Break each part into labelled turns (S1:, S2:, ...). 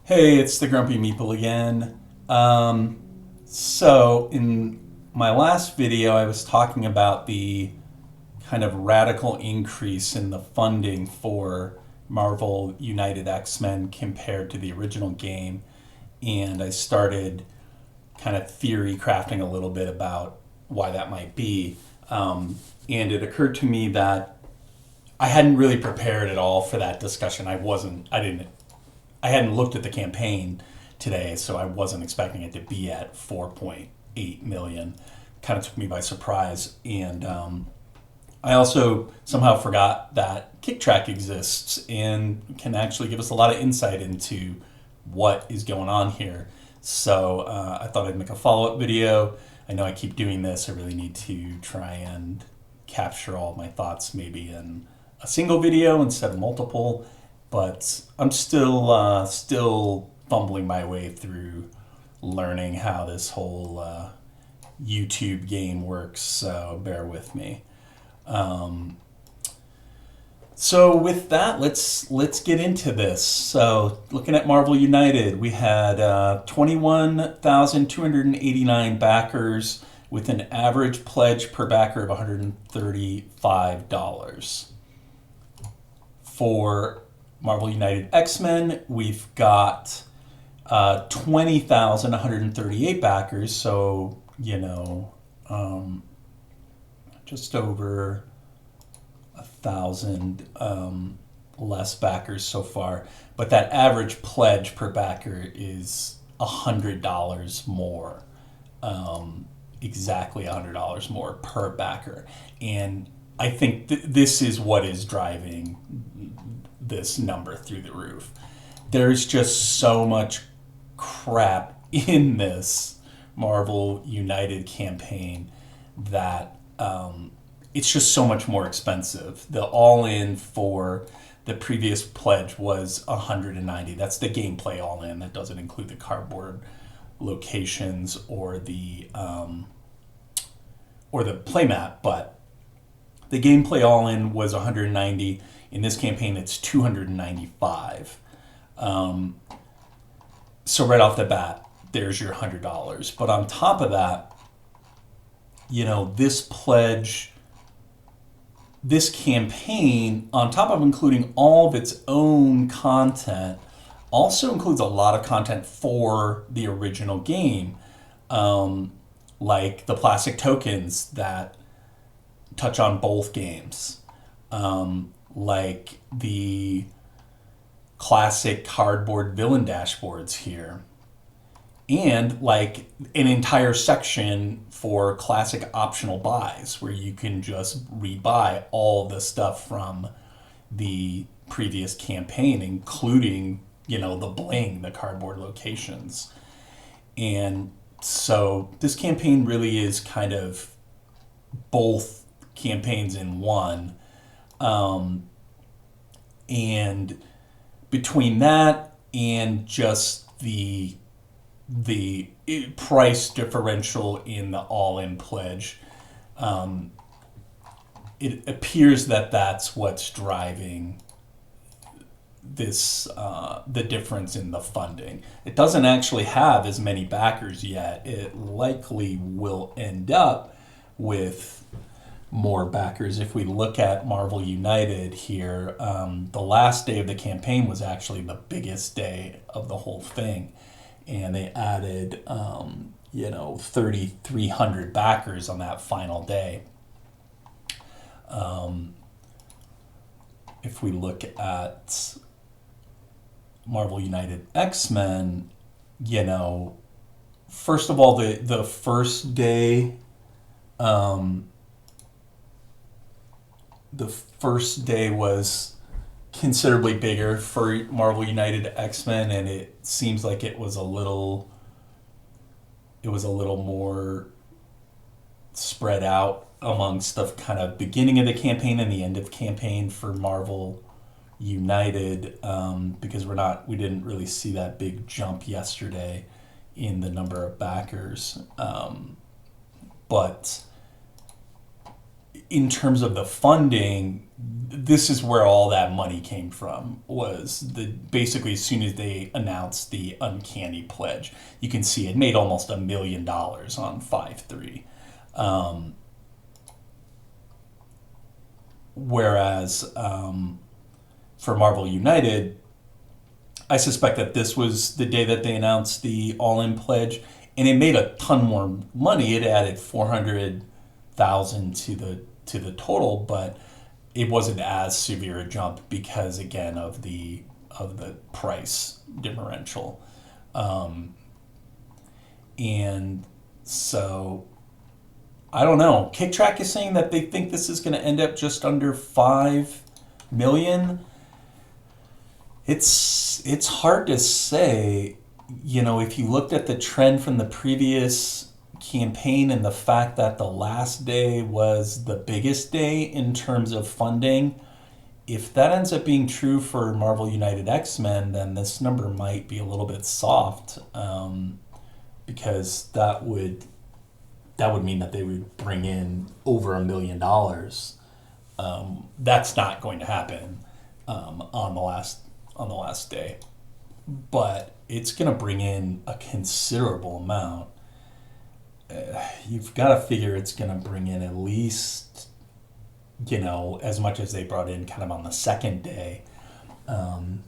S1: Hey, it's the Grumpy Meeple again. So in my last video, I was talking about the kind of radical increase in the funding for Marvel United X-Men compared to the original game, and I started kind of theory crafting a little bit about why that might be. And it occurred to me that I hadn't really prepared at all for that discussion. I hadn't looked at the campaign today, so I wasn't expecting it to be at 4.8 million. Kind of took me by surprise, and I also somehow forgot that Kick Track exists and can actually give us a lot of insight into what is going on here. So I thought I'd make a follow-up video. I know I keep doing this. I really need to try and capture all of my thoughts maybe in a single video instead of multiple, but I'm still fumbling my way through learning how this whole YouTube game works. So bear with me. So with that, let's get into this. So looking at Marvel United, we had 21,289 backers with an average pledge per backer of $135. For Marvel United X-Men, we've got 20,138 backers, so, just over 1,000 less backers so far. But that average pledge per backer is $100 more, exactly $100 more per backer. And I think this is what is driving this number through the roof. There's just so much crap in this Marvel United campaign that it's just so much more expensive. The all-in for the previous pledge was $190. That's the gameplay all-in. That doesn't include the cardboard locations or the playmat, but the gameplay all-in was $190. In this campaign, it's $295. So right off the bat, there's your $100. But on top of that, this pledge, this campaign, on top of including all of its own content, also includes a lot of content for the original game, like the plastic tokens that touch on both games, like the classic cardboard villain dashboards here, and like an entire section for classic optional buys where you can just rebuy all the stuff from the previous campaign, including, the bling, the cardboard locations. And so this campaign really is kind of both campaigns in one. And between that and just the price differential in the all-in pledge, it appears that that's what's driving this the difference in the funding. It doesn't actually have as many backers yet. It likely will end up with more backers. If we look at Marvel United here, the last day of the campaign was actually the biggest day of the whole thing, and they added 3,300 backers on that final day. If we look at Marvel United X-Men, first of all, the first day, was considerably bigger for Marvel United X-Men, and it seems like it was a little more spread out amongst the kind of beginning of the campaign and the end of the campaign for Marvel United, because we didn't really see that big jump yesterday in the number of backers, but in terms of the funding, this is where all that money came from. Was basically as soon as they announced the Uncanny Pledge, you can see it made almost $1 million on 5.3. Whereas for Marvel United, I suspect that this was the day that they announced the all-in pledge, and it made a ton more money. It added 400,000 to the total, but it wasn't as severe a jump because again of the price differential, and so I don't know. KickTrack is saying that they think this is going to end up just under 5 million. It's hard to say. You know, if you looked at the trend from the previous campaign and the fact that the last day was the biggest day in terms of funding, if that ends up being true for Marvel United X-Men, then this number might be a little bit soft, because that would mean that they would bring in over $1 million. That's not going to happen on the last day, but it's going to bring in a considerable amount. You've got to figure it's going to bring in at least, as much as they brought in kind of on the second day.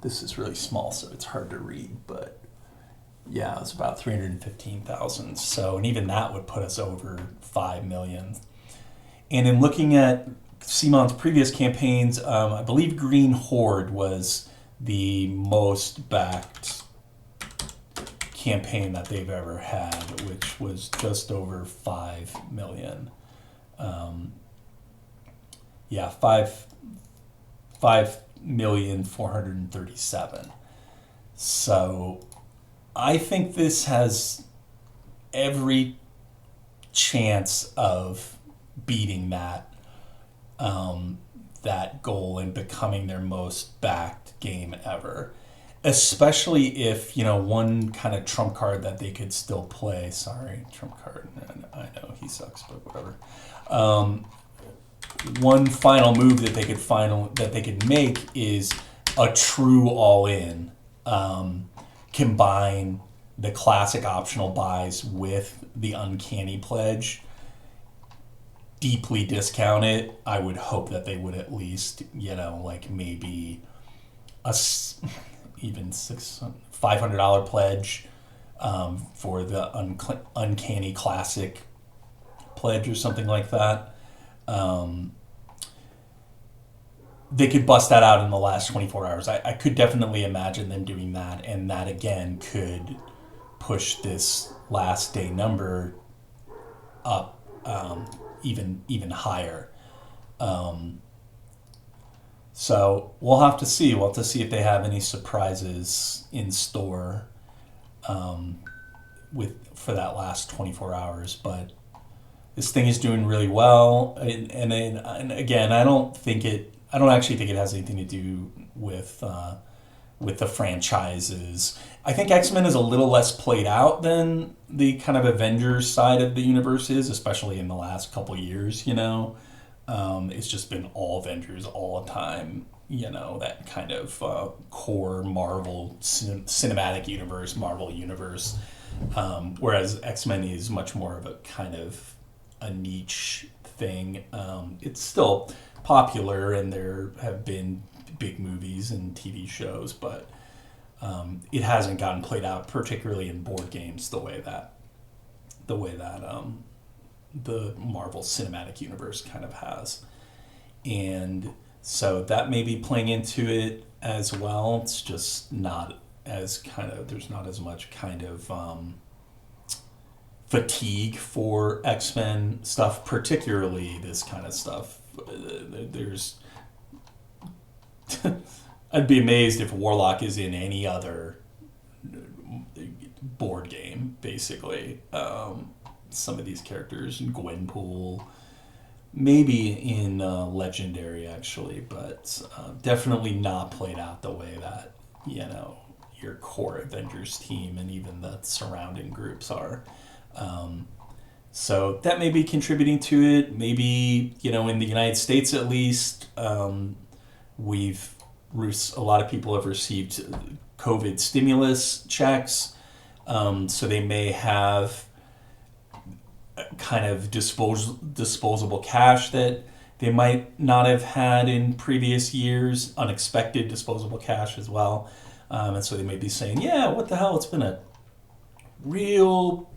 S1: This is really small, so it's hard to read, but yeah, it's about 315,000. So, and even that would put us over 5 million. And in looking at CMON's previous campaigns, I believe Green Horde was the most backed campaign that they've ever had, which was just over 5 million. Yeah, 5,437,000. So I think this has every chance of beating that goal and becoming their most backed game ever. Especially if, one kind of trump card that they could still play. Sorry, trump card. I know he sucks, but whatever. One final move that they could make is a true all-in. Combine the classic optional buys with the Uncanny Pledge. Deeply discount it. I would hope that they would at least, maybe even $500 pledge for the Uncanny Classic pledge or something like that. They could bust that out in the last 24 hours. I could definitely imagine them doing that, and that again could push this last day number up even higher. So we'll have to see. We'll have to see if they have any surprises in store for that last 24 hours. But this thing is doing really well, and again, I don't actually think it has anything to do with the franchises. I think X-Men is a little less played out than the kind of Avengers side of the universe is, especially in the last couple of years. It's just been all Avengers all the time, that kind of core Marvel cinematic universe, Marvel universe. Whereas X-Men is much more of a kind of a niche thing. It's still popular, and there have been big movies and TV shows, but it hasn't gotten played out, particularly in board games, the way that the Marvel Cinematic Universe kind of has. And so that may be playing into it as well. It's just not as there's not as much kind of fatigue for X-Men stuff, particularly this kind of stuff. I'd be amazed if Warlock is in any other board game, basically. Some of these characters, Gwenpool, maybe in Legendary, actually, but definitely not played out the way that, your core Avengers team and even the surrounding groups are. So that may be contributing to it. Maybe, in the United States at least, we've a lot of people have received COVID stimulus checks. So they may have kind of disposable cash that they might not have had in previous years, unexpected disposable cash as well. And so they may be saying, yeah, what the hell? It's been a real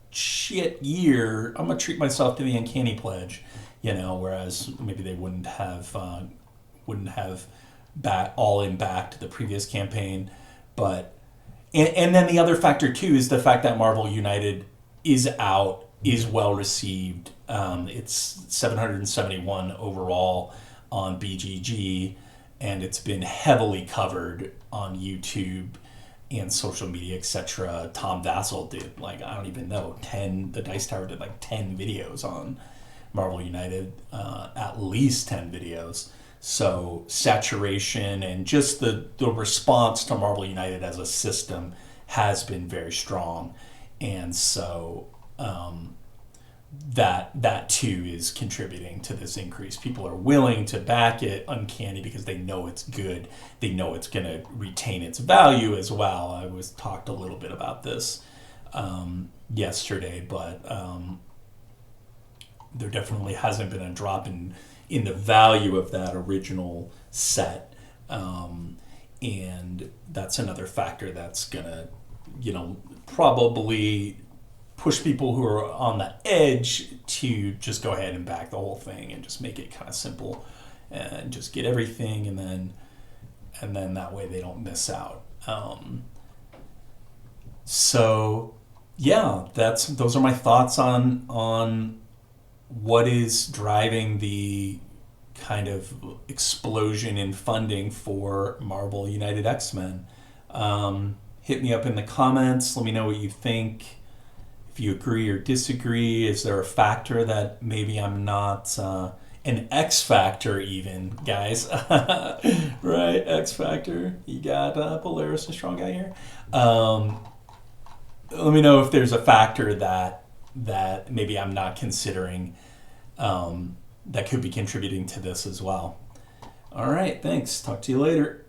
S1: shit year. I'm going to treat myself to the uncanny pledge, whereas maybe they wouldn't have all in back to the previous campaign. But and then the other factor too is the fact that Marvel United is out, is well received. It's 771 overall on BGG, and it's been heavily covered on YouTube and social media, etc. Tom Vassell did I don't even know, 10. The Dice Tower did 10 videos on Marvel United, at least 10 videos. So saturation and just the response to Marvel United as a system has been very strong, and so that too is contributing to this increase. People are willing to back it Uncanny because they know it's good. They know it's going to retain its value as well. I talked a little bit about this yesterday, but there definitely hasn't been a drop in the value of that original set, and that's another factor that's gonna probably push people who are on the edge to just go ahead and back the whole thing and just make it kind of simple and just get everything, and then that way they don't miss out. So yeah, those are my thoughts on what is driving the kind of explosion in funding for Marvel United X-Men. Hit me up in the comments. Let me know what you think. If you agree or disagree, is there a factor that maybe I'm not an X factor even, guys? Right, X factor. You got Polaris, a strong guy here. Let me know if there's a factor that maybe I'm not considering, that could be contributing to this as well. All right, thanks. Talk to you later.